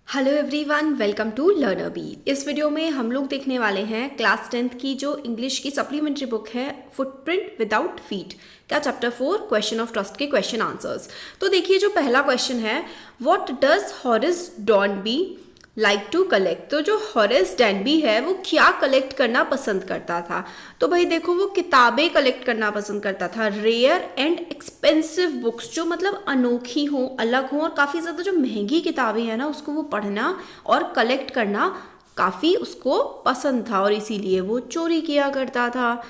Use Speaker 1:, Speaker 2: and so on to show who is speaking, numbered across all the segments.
Speaker 1: Hello everyone, welcome to Learner Bee. इस video में हम लोग देखने वाले हैं क्लास 10th की जो इंग्लिश की सप्लीमेंट्री बुक है फुटप्रिंट विदाउट फीट का चैप्टर 4 क्वेश्चन ऑफ ट्रस्ट के क्वेश्चन आंसर्स। तो देखिए जो पहला क्वेश्चन है, what does Horace Danby like to collect. तो जो हॉरेस डैनबी है वो क्या कलेक्ट करना पसंद करता था। तो भाई देखो वो किताबें कलेक्ट करना पसंद करता था, रेयर एंड एक्सपेंसिव बुक्स, जो मतलब अनोखी हो, अलग हो और काफ़ी ज़्यादा जो महंगी किताबें हैं ना उसको वो पढ़ना और कलेक्ट करना काफ़ी उसको पसंद था और इसीलिए वो चोरी किया करता था।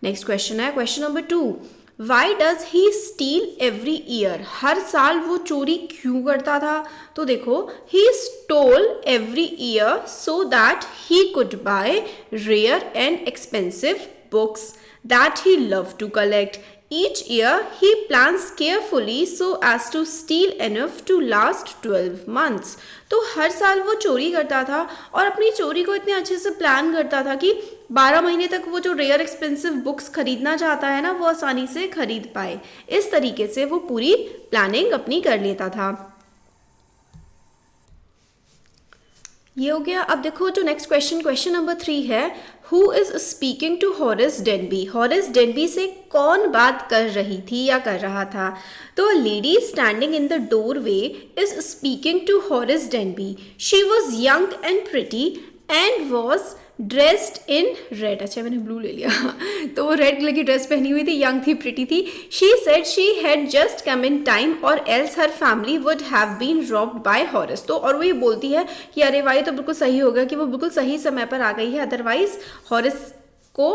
Speaker 1: नेक्स्ट क्वेश्चन है question number 2, why does he steal every year. हर साल वो चोरी क्यों करता था। तो देखो he stole every year so that he could buy rare and expensive books that he love to collect. Each year he plans carefully so as to steal enough to last 12 months. तो हर साल वो चोरी करता था और अपनी चोरी को इतने अच्छे से प्लान करता था कि 12 महीने तक वो जो रेयर एक्सपेंसिव बुक्स खरीदना चाहता है ना वो आसानी से खरीद पाए। इस तरीके से वो पूरी प्लानिंग अपनी कर लेता था। ये हो गया। अब देखो जो नेक्स्ट क्वेश्चन नंबर 3 है, who is speaking to Horace Denby. Horace Denby से कौन बात कर रही थी या कर रहा था। तो lady standing in the doorway is speaking to Horace Denby. She was young and pretty and was dressed in red. अच्छा मैंने ब्लू ले लिया तो वो रेड कलर की ड्रेस पहनी हुई थी, यंग थी, प्रिटी थी। She said she had just come in time और else her family would have been robbed by Horace. तो और वो ये बोलती है कि अरे भाई तो बिल्कुल सही होगा कि वो बिल्कुल सही समय पर आ गई है, अदरवाइज हॉरेस को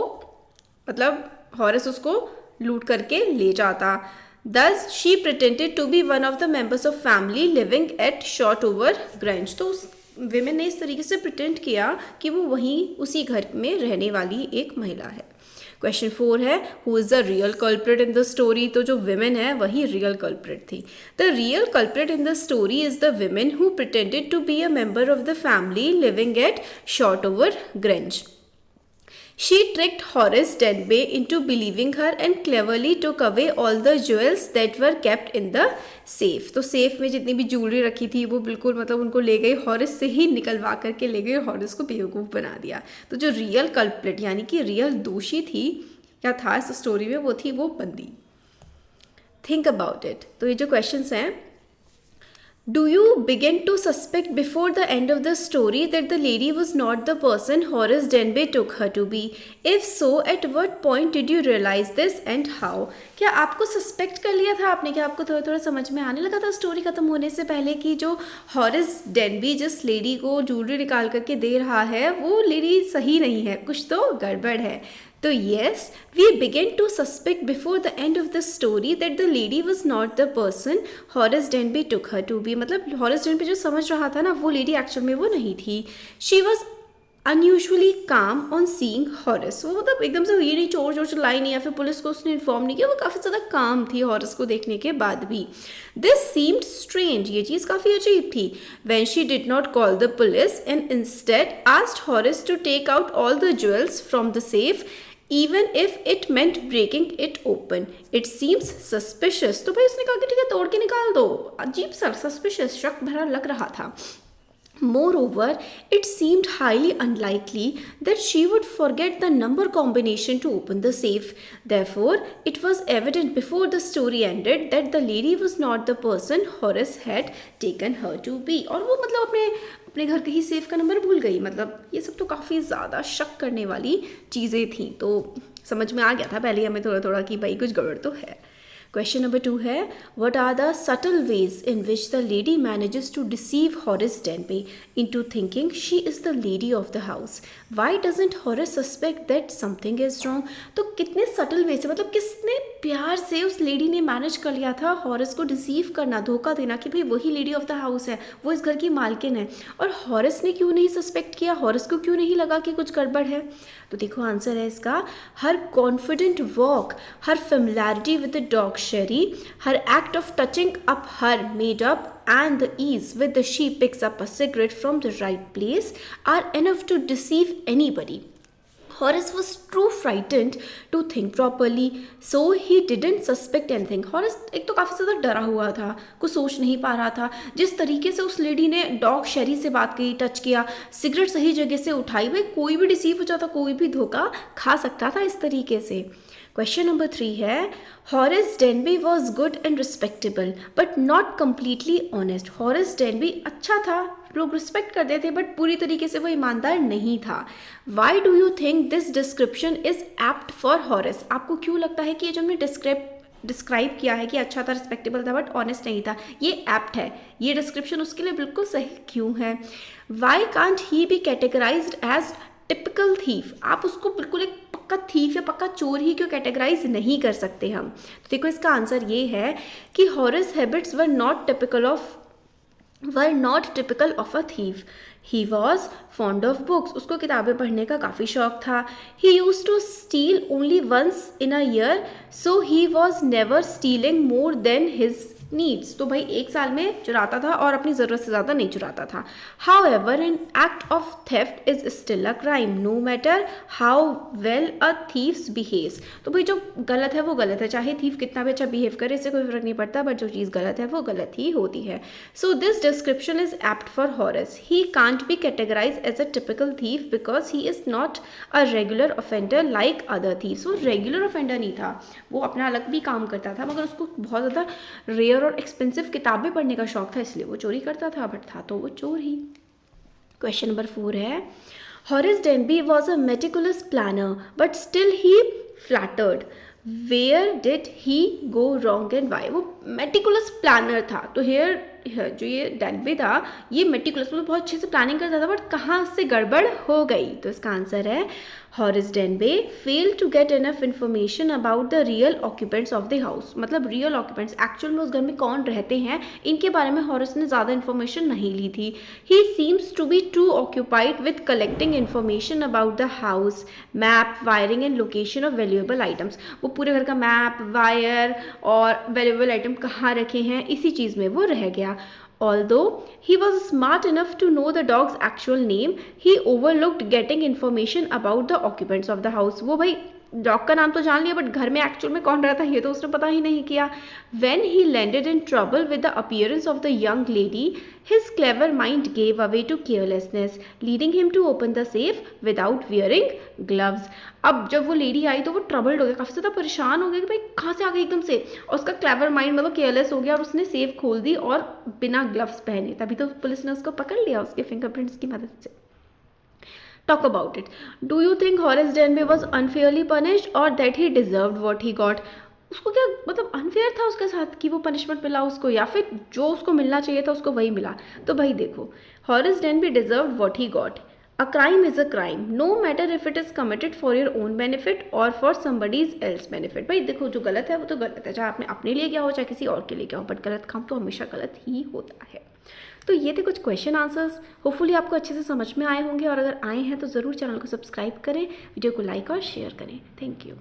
Speaker 1: हॉरेस उसको लूट करके ले जाता। Thus she pretended to be one of the members of family living at Shotover Grange. तो उस विमेन ने इस तरीके से प्रिटेंड किया कि वो वहीं उसी घर में रहने वाली एक महिला है। क्वेश्चन 4 है, who is the real culprit in the story. तो जो विमेन है वही रियल कल्प्रिट थी। The real culprit in the story is the women who pretended to be a member of the family living at Shotover Grange. She tricked Horace Denby into believing her and cleverly took away all the jewels that were kept in the safe. तो safe में जितनी भी jewellery रखी थी वो बिल्कुल उनको ले गई, हॉरेस से ही निकलवा करके ले गई, हॉरेस को बेवकूफ़ बना दिया। तो जो रियल कल्प्रिट यानी कि रियल दोषी थी क्या था इस स्टोरी में, वो थी वो बंदी। Think about it. तो ये जो क्वेश्चंस हैं, do you begin to suspect before the end of the story that the lady was not the person Horace Denby took her to be? If so, at what point did you realize this and how? क्या आपको suspect कर लिया था आपने, क्या आपको थोड़ा थोड़ा समझ में आने लगा था स्टोरी खत्म होने से पहले कि जो हॉरेस डेनबी जिस लेडी को ज्वेलरी निकाल करके दे रहा है वो लेडी सही नहीं है, कुछ तो गड़बड़ है। तो yes, we began to suspect before the end of the story that the lady was not the person Horace Denby took her to be. मतलब Horace Denby जो समझ रहा था ना वो लेडी एक्चुअल में वो नहीं थी। She was unusually calm on seeing Horace. वो मतलब एकदम से ये नहीं चोर चोर चिल्लाई नहीं या फिर पुलिस को उसने इन्फॉर्म नहीं किया, वो काफ़ी ज़्यादा काम थी हॉरेस को देखने के बाद भी। This seemed strange. ये चीज़ काफ़ी अजीब थी। When she did not call the police and instead asked Horace to take out all the jewels from the safe, even if it meant breaking it open. It seems suspicious. तो भाई उसने कहा कि ठीक है तोड़ के निकाल दो। अजीब सा suspicious, शक भरा लग रहा था। Moreover, it seemed highly unlikely that she would forget the number combination to open the safe. Therefore, it was evident before the story ended that the lady was not the person Horace had taken her to be. और वो अपने घर के ही safe का number भूल गई। ये सब तो काफ़ी ज़्यादा शक करने वाली चीज़ें थी। तो समझ में आ गया था पहले हमें थोड़ा थोड़ा कि भाई कुछ गड़बड़ तो है। क्वेश्चन नंबर 2 है, what are the subtle ways in which the lady manages to deceive Horace Denby into thinking she is the lady of the house? Why doesn't Horace suspect that something is wrong? तो कितने subtle way से किसने प्यार से उस lady ने manage कर लिया था हॉरेस को डिसीव करना, धोखा देना कि भाई वही लेडी ऑफ द हाउस है, वो इस घर की मालकिन है। और हॉरेस ने क्यों नहीं सस्पेक्ट किया, हॉरेस को क्यों नहीं लगा कि कुछ गड़बड़ है। तो देखो आंसर है इसका, her confident walk, her familiarity with the dog Sherry, her act of touching up her made-up and the ease with which she picks up a cigarette from the right place are enough to deceive anybody. Horace was too frightened to think properly, so he didn't suspect anything. Horace एक तो काफ़ी ज़्यादा डरा हुआ था, कुछ सोच नहीं पा रहा था. जिस तरीके से उस लेडी ने डॉग शेरी से बात की, टच किया, सिगरेट सही जगह से उठाई, भाई कोई भी डिसीव हो जाता, कोई भी धोखा खा सकता था इस तरीके से. क्वेश्चन नंबर 3 है, Horace Denby was good and respectable but not completely honest. Horace Denby अच्छा था, लोग रिस्पेक्ट करते थे, बट पूरी तरीके से वो ईमानदार नहीं था. Why do you think this description is apt for Horace. आपको क्यों लगता है कि ये जो हमने डिस्क्राइब किया है कि अच्छा था, रिस्पेक्टेबल था, बट ऑनेस्ट नहीं था, ये एप्ट है, ये डिस्क्रिप्शन उसके लिए बिल्कुल सही क्यों है. Why can't he be categorised as typical thief. आप उसको बिल्कुल एक पक्का थीफ या पक्का चोर ही क्यों कैटेगराइज नहीं कर सकते हम. तो देखो इसका आंसर ये है कि Horace habits were not typical of a thief. He was fond of books. उसको किताबें पढ़ने का काफ़ी शौक था. He use to steal only once in a year, so he was never stealing more than his needs. तो भाई एक साल में चुराता था और अपनी ज़रूरत से ज़्यादा नहीं चुराता था. However an act of theft is still a crime no matter how well a thieves behaves. तो भाई जो गलत है वो गलत है, चाहे थीफ कितना भी अच्छा बिहेव करे, इससे कोई फर्क नहीं पड़ता, बट जो चीज़ गलत है वो गलत ही होती है. So this description is apt for Horace. He can't be categorise as a typical thief because he is not a regular offender like other thieves. वो रेगुलर ऑफेंडर नहीं था, वो अपना अलग भी काम करता था, मगर उसको बहुत ज़्यादा रेयर और एक्सपेंसिव किताबें पढ़ने का शौक था, इसलिए वो चोरी करता था, बट था तो वो चोर ही. क्वेश्चन नंबर 4 है, Horace Denby was a meticulous planner but still he flattered. Where did he go wrong and why. वो मेटिकुलस प्लानर था, तो हेयर जो ये डेनबी था ये मेटिकुलस मतलब बहुत अच्छे से प्लानिंग करता था, बट कहाँ से गड़बड़ हो गई. तो इसका आंसर है Horace Danby fail to get enough information about the real occupants of the house. मतलब रियल ऑक्यूपेंट्स, एक्चुअल में उस घर में कौन रहते हैं, इनके बारे में हॉरेस ने ज़्यादा इन्फॉर्मेशन नहीं ली थी. He seems to be too occupied with collecting information about the house, map, wiring and location of valuable items. वो पूरे घर का मैप, वायर और वैल्यूएबल आइटम कहाँ रखे हैं, इसी चीज़ में वो रह गया. Although he was smart enough to know the dog's actual name, he overlooked getting information about the occupants of the house. वो भाई डॉग का नाम तो जान लिया, बट घर में एक्चुअल में कौन रहता है ये तो उसने पता ही नहीं किया. When he landed in trouble with the appearance of the young lady, his clever mind gave away to carelessness, leading him to open the safe without wearing gloves. अब जब वो लेडी आई तो वो ट्रबल्ड हो गया, काफ़ी ज़्यादा परेशान हो गया कि भाई कहाँ से आ गई एकदम से, और उसका क्लेवर माइंड मतलब केयरलेस हो गया और उसने सेफ खोल दी और बिना ग्लव्स पहने. तभी तो पुलिस ने उसको पकड़ लिया उसके फिंगरप्रिंट्स की मदद से. Talk about it. Do you think Horace Denby was unfairly punished or that he deserved what he got? उसको क्या मतलब अनफेयर था उसके साथ कि वो पनिशमेंट मिला उसको, या फिर जो उसको मिलना चाहिए था उसको वही मिला. तो भाई देखो, Horace Denby deserved what he got. A crime is a crime, no matter if it is committed for your own benefit or for somebody else benefit. भाई देखो जो गलत है वो तो गलत है, चाहे आपने अपने लिए किया हो चाहे किसी और के लिए किया हो, बट गलत काम तो हमेशा गलत ही होता है. तो ये थे कुछ क्वेश्चन आंसर्स. होपफुली आपको अच्छे से समझ में आए होंगे, और अगर आए हैं तो ज़रूर चैनल को सब्सक्राइब करें, वीडियो को लाइक और शेयर करें. Thank you.